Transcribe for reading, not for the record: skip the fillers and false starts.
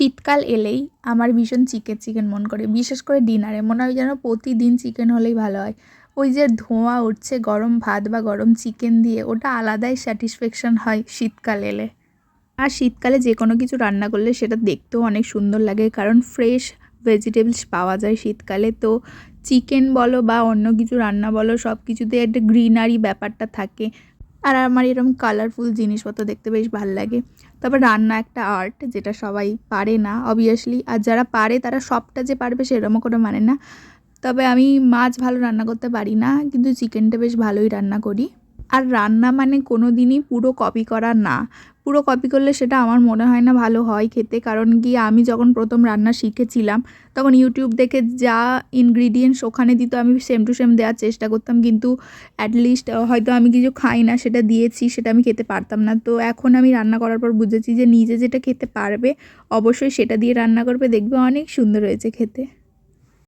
শীতকাল এলেই আমার ভীষণ চিকেন মন করে, বিশেষ করে ডিনারে মনে হয় যেন প্রতিদিন চিকেন হলেই ভালো হয়। ওই যে ধোঁয়া উঠছে গরম ভাত বা গরম চিকেন দিয়ে, ওটা আলাদাই স্যাটিসফ্যাকশন হয় শীতকাল এলে। আর শীতকালে যে কোনো কিছু রান্না করলে সেটা দেখতেও অনেক সুন্দর লাগে, কারণ ফ্রেশ ভেজিটেবলস পাওয়া যায় শীতকালে। তো চিকেন বলো বা অন্য কিছু রান্না বলো, সব কিছুতে একটা গ্রিনারি ব্যাপারটা থাকে। আর আমার এরকম কালারফুল জিনিসপত্র দেখতে বেশ ভালো লাগে। তবে রান্না একটা আর্ট, যেটা সবাই পারে না অবভিয়াসলি, আর যারা পারে তারা সবটা যে পারবে সেরকমও কোনো মানে না। তবে আমি মাছ ভালো রান্না করতে পারি না, কিন্তু চিকেনটা বেশ ভালোই রান্না করি। আর রান্না মানে কোনো দিনই পুরো কপি করা না। পুরো কপি করলে সেটা আমার মনে হয় না ভালো হয় খেতে। কারণ কি, আমি যখন প্রথম রান্না শিখেছিলাম তখন ইউটিউব দেখে যা ইনগ্রিডিয়েন্টস ওখানে দিত আমি সেম টু সেম দেওয়ার চেষ্টা করতাম, কিন্তু অ্যাটলিস্ট হয়তো আমি কিছু খাই না সেটা দিয়েছি, সেটা আমি খেতে পারতাম না। তো এখন আমি রান্না করার পর বুঝেছি যে নিজে যেটা খেতে পারবে অবশ্যই সেটা দিয়ে রান্না করবে, দেখবে অনেক সুন্দর হয়েছে খেতে।